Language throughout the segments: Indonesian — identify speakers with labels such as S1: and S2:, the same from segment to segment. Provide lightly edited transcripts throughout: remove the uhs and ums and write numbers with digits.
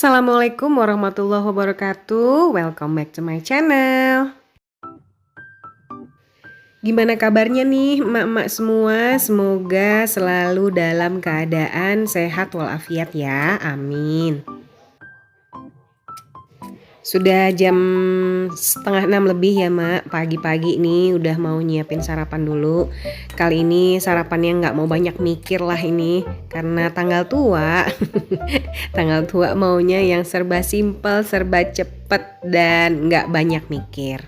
S1: Assalamualaikum warahmatullahi wabarakatuh. Welcome back to my channel. Gimana kabarnya nih emak-emak semua? Semoga selalu dalam keadaan sehat walafiat ya. Amin. Sudah jam setengah 6 lebih ya mak. Pagi-pagi nih udah mau nyiapin sarapan dulu. Kali ini sarapannya nggak mau banyak mikir lah ini, karena tanggal tua. Tanggal tua maunya yang serba simpel, serba cepet, dan nggak banyak mikir.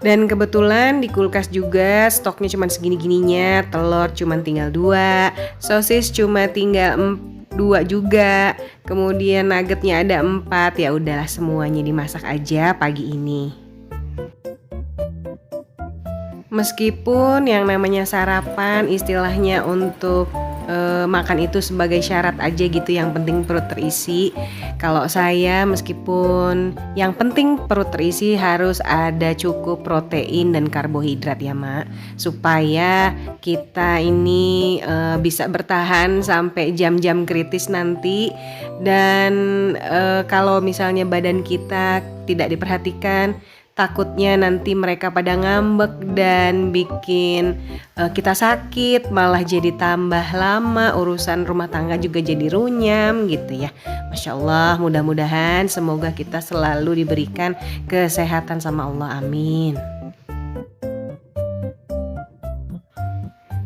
S1: Dan kebetulan di kulkas juga stoknya cuma segini-gininya, telur cuma tinggal 2, sosis cuma tinggal 2 juga, kemudian nuggetnya ada 4. Ya udahlah, semuanya dimasak aja pagi ini. Meskipun yang namanya sarapan istilahnya untuk makan itu sebagai syarat aja gitu, yang penting perut terisi. Kalau saya meskipun yang penting perut terisi, harus ada cukup protein dan karbohidrat ya mak, supaya kita ini bisa bertahan sampai jam-jam kritis nanti. Dan kalau misalnya badan kita tidak diperhatikan, takutnya nanti mereka pada ngambek dan bikin kita sakit, malah jadi tambah lama, urusan rumah tangga juga jadi runyam gitu ya. Masya Allah, mudah-mudahan semoga kita selalu diberikan kesehatan sama Allah, amin.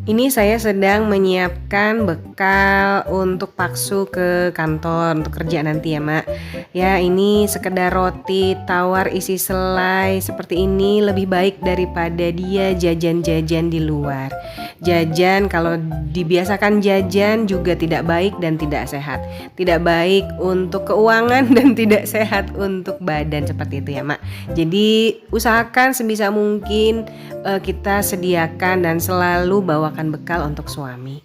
S1: Ini saya sedang menyiapkan bekal untuk paksu ke kantor untuk kerja nanti ya mak. Ya, ini sekedar roti tawar isi selai seperti ini lebih baik daripada dia jajan-jajan di luar. Jajan, kalau dibiasakan jajan juga tidak baik dan tidak sehat. Tidak baik untuk keuangan dan tidak sehat untuk badan, seperti itu ya mak. Jadi usahakan sebisa mungkin kita sediakan dan selalu bawakan bekal untuk suami.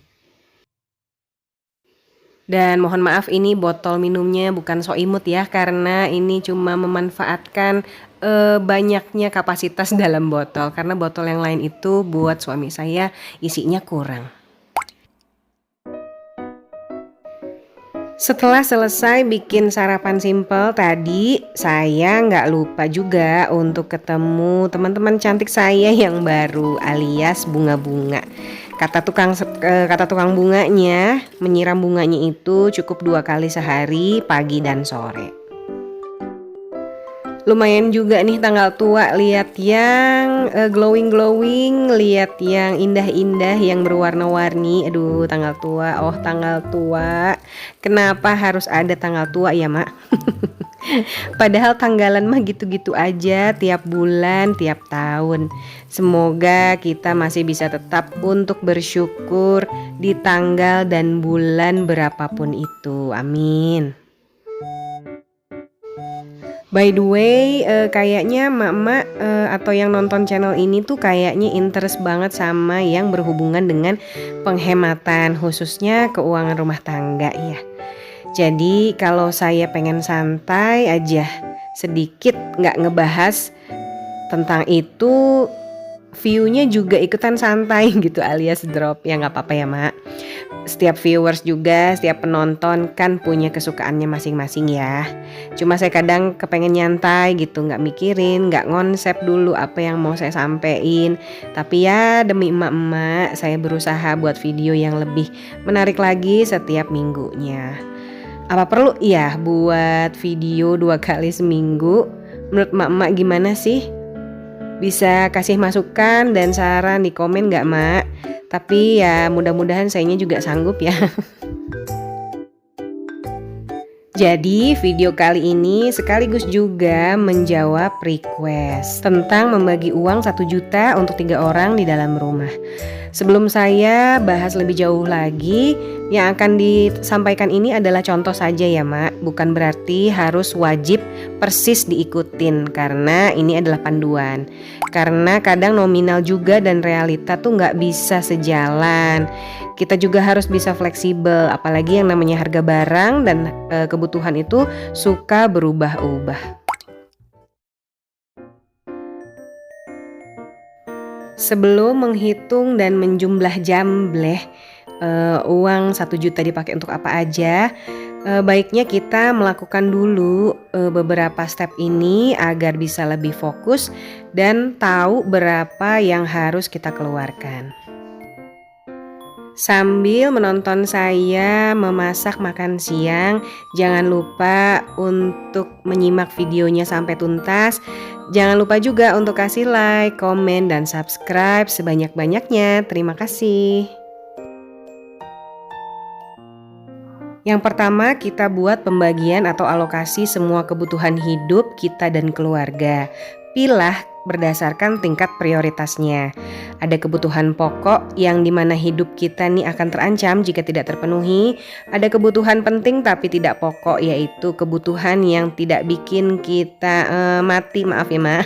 S1: Dan mohon maaf, ini botol minumnya bukan so imut ya, karena ini cuma memanfaatkan banyaknya kapasitas dalam botol, karena botol yang lain itu buat suami saya isinya kurang. Setelah selesai bikin sarapan simpel tadi, saya nggak lupa juga untuk ketemu teman-teman cantik saya yang baru, alias bunga-bunga. Kata tukang bunganya, menyiram bunganya itu cukup 2 kali sehari, pagi dan sore. Lumayan juga nih tanggal tua, lihat yang glowing, lihat yang indah-indah, yang berwarna-warni. Aduh, tanggal tua, oh tanggal tua. Kenapa harus ada tanggal tua ya mak? Padahal tanggalan mah gitu-gitu aja, tiap bulan, tiap tahun. Semoga kita masih bisa tetap untuk bersyukur di tanggal dan bulan berapapun itu, amin. By the way, kayaknya emak-emak atau yang nonton channel ini tuh kayaknya interest banget sama yang berhubungan dengan penghematan, khususnya keuangan rumah tangga ya. Jadi kalau saya pengen santai aja, sedikit nggak ngebahas tentang itu, view-nya juga ikutan santai gitu, alias drop. Ya nggak apa-apa ya mak. Setiap viewers juga, setiap penonton kan punya kesukaannya masing-masing ya. Cuma saya kadang kepengen nyantai gitu, nggak mikirin, nggak ngonsep dulu apa yang mau saya sampein. Tapi ya demi emak-emak, saya berusaha buat video yang lebih menarik lagi setiap minggunya. Apa perlu ya buat video 2 kali seminggu? Menurut emak-emak gimana sih? Bisa kasih masukan dan saran di komen gak mak? Tapi ya mudah-mudahan sayanya juga sanggup ya. Jadi video kali ini sekaligus juga menjawab request tentang membagi uang 1 juta untuk 3 orang di dalam rumah. Sebelum saya bahas lebih jauh lagi, yang akan disampaikan ini adalah contoh saja ya mak, bukan berarti harus wajib persis diikutin, karena ini adalah panduan. Karena kadang nominal juga dan realita tuh nggak bisa sejalan. Kita juga harus bisa fleksibel, apalagi yang namanya harga barang dan kebutuhan itu suka berubah-ubah. Sebelum menghitung dan menjumlah jambleh, uang 1 juta dipakai untuk apa aja, baiknya kita melakukan dulu beberapa step ini agar bisa lebih fokus dan tahu berapa yang harus kita keluarkan. Sambil menonton saya memasak makan siang, jangan lupa untuk menyimak videonya sampai tuntas. Jangan lupa juga untuk kasih like, komen, dan subscribe sebanyak-banyaknya. Terima kasih. Yang pertama, kita buat pembagian atau alokasi semua kebutuhan hidup kita dan keluarga. Pilah berdasarkan tingkat prioritasnya. Ada kebutuhan pokok yang dimana hidup kita nih akan terancam jika tidak terpenuhi. Ada kebutuhan penting tapi tidak pokok, yaitu kebutuhan yang tidak bikin kita mati, maaf ya Ma,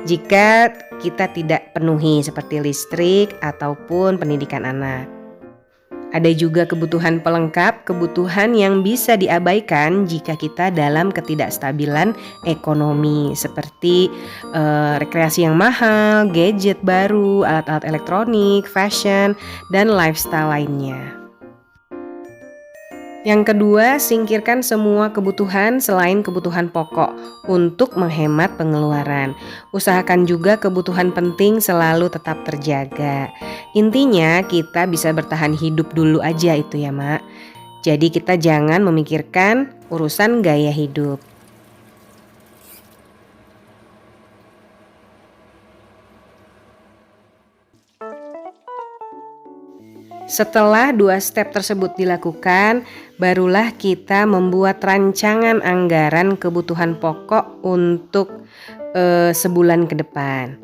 S1: jika kita tidak penuhi seperti listrik ataupun pendidikan anak. Ada juga kebutuhan pelengkap, kebutuhan yang bisa diabaikan jika kita dalam ketidakstabilan ekonomi seperti rekreasi yang mahal, gadget baru, alat-alat elektronik, fashion, dan lifestyle lainnya. Yang kedua, singkirkan semua kebutuhan selain kebutuhan pokok untuk menghemat pengeluaran. Usahakan juga kebutuhan penting selalu tetap terjaga. Intinya kita bisa bertahan hidup dulu aja itu ya Mak. Jadi kita jangan memikirkan urusan gaya hidup. Setelah 2 step tersebut dilakukan, barulah kita membuat rancangan anggaran kebutuhan pokok untuk sebulan ke depan.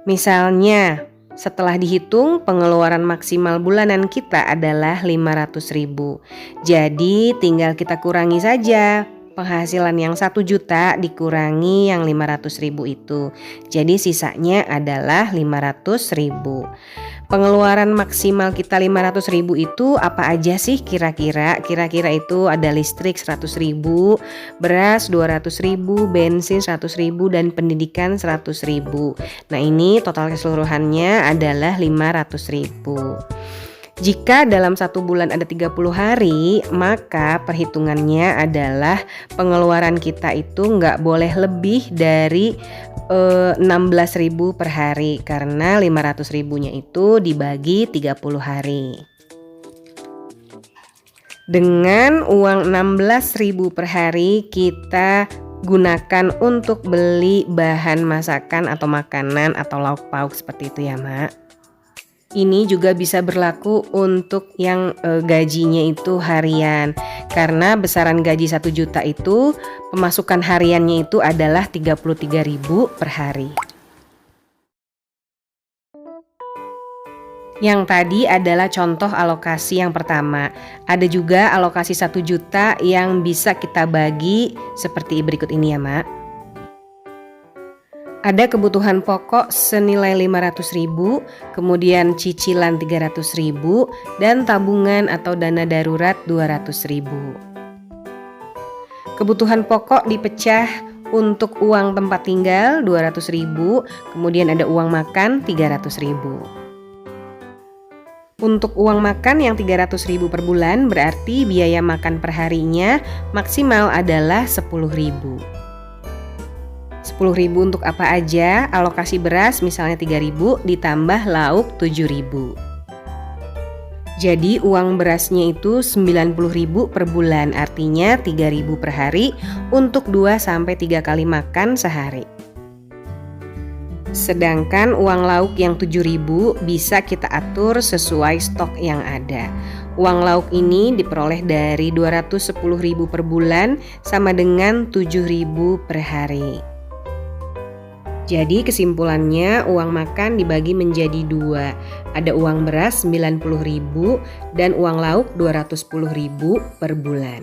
S1: Misalnya, setelah dihitung pengeluaran maksimal bulanan kita adalah 500.000. Jadi tinggal kita kurangi saja penghasilan yang 1 juta dikurangi yang 500.000 itu. Jadi sisanya adalah 500.000. Pengeluaran maksimal kita 500.000 itu apa aja sih kira-kira? Kira-kira itu ada listrik 100.000, beras 200.000, bensin 100.000, dan pendidikan 100.000. Nah ini total keseluruhannya adalah 500.000. Jika dalam 1 bulan ada 30 hari, maka perhitungannya adalah pengeluaran kita itu nggak boleh lebih dari 16.000 per hari, karena 500.000-nya itu dibagi 30 hari. Dengan uang 16.000 per hari kita gunakan untuk beli bahan masakan atau makanan atau lauk pauk seperti itu ya Mak. Ini juga bisa berlaku untuk yang gajinya itu harian. Karena besaran gaji 1 juta itu pemasukan hariannya itu adalah 33.000 per hari. Yang tadi adalah contoh alokasi yang pertama. Ada juga alokasi 1 juta yang bisa kita bagi seperti berikut ini ya Mak. Ada kebutuhan pokok senilai 500.000, kemudian cicilan 300.000, dan tabungan atau dana darurat 200.000. Kebutuhan pokok dipecah untuk uang tempat tinggal 200.000, kemudian ada uang makan 300.000. Untuk uang makan yang 300.000 per bulan berarti biaya makan per harinya maksimal adalah 10.000. 10.000 untuk apa aja? Alokasi beras misalnya 3.000 ditambah lauk 7.000. Jadi uang berasnya itu 90.000 per bulan, artinya 3.000 per hari untuk 2-3 kali makan sehari. Sedangkan uang lauk yang 7.000 bisa kita atur sesuai stok yang ada. Uang lauk ini diperoleh dari 210.000 per bulan sama dengan 7.000 per hari. Jadi kesimpulannya uang makan dibagi menjadi 2. Ada uang beras 90.000 dan uang lauk 210.000 per bulan.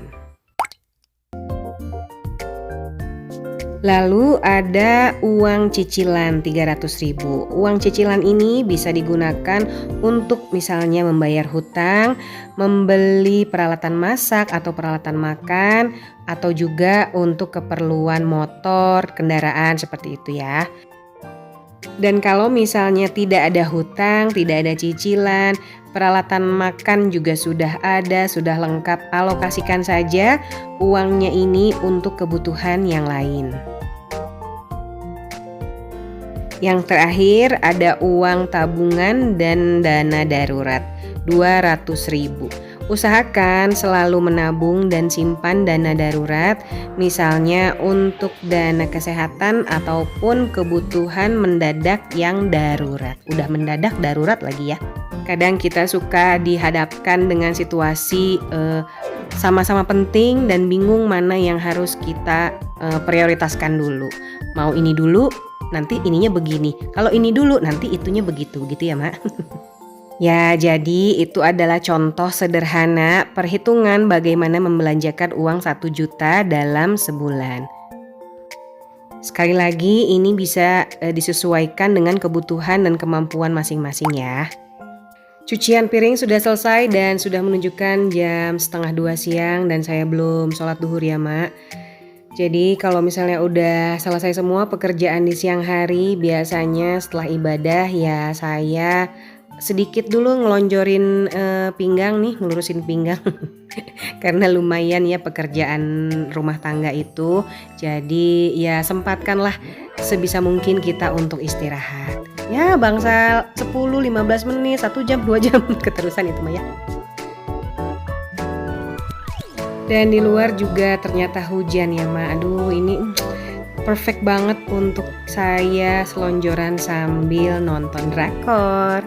S1: Lalu ada uang cicilan 300.000. Uang cicilan ini bisa digunakan untuk misalnya membayar hutang, membeli peralatan masak atau peralatan makan, atau juga untuk keperluan motor, kendaraan seperti itu ya. Dan kalau misalnya tidak ada hutang, tidak ada cicilan, peralatan makan juga sudah ada, sudah lengkap, alokasikan saja uangnya ini untuk kebutuhan yang lain. Yang terakhir ada uang tabungan dan dana darurat 200.000. Usahakan selalu menabung dan simpan dana darurat, misalnya untuk dana kesehatan ataupun kebutuhan mendadak yang darurat. Udah mendadak darurat lagi ya. Kadang kita suka dihadapkan dengan situasi sama-sama penting dan bingung mana yang harus kita prioritaskan dulu. Mau ini dulu, nanti ininya begini. Kalau ini dulu, nanti itunya begitu ya Mak. Ya, jadi itu adalah contoh sederhana perhitungan bagaimana membelanjakan uang 1 juta dalam sebulan. Sekali lagi ini bisa disesuaikan dengan kebutuhan dan kemampuan masing-masing ya. Cucian piring sudah selesai dan sudah menunjukkan jam 1:30 siang dan saya belum sholat duhur ya Mak. Jadi kalau misalnya udah selesai semua pekerjaan di siang hari, biasanya setelah ibadah ya saya sedikit dulu ngelonjorin pinggang nih, ngelurusin pinggang. Karena lumayan ya pekerjaan rumah tangga itu. Jadi ya sempatkanlah sebisa mungkin kita untuk istirahat. Ya bangsal 10-15 menit, 1 jam, 2 jam keterusan itu Maya. Dan di luar juga ternyata hujan ya Ma. Aduh ini perfect banget untuk saya selonjoran sambil nonton drakor.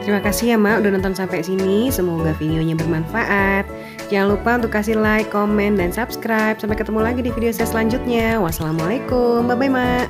S1: Terima kasih ya Ma udah nonton sampai sini. Semoga videonya bermanfaat. Jangan lupa untuk kasih like, komen, dan subscribe. Sampai ketemu lagi di video saya selanjutnya. Wassalamualaikum. Bye-bye Ma.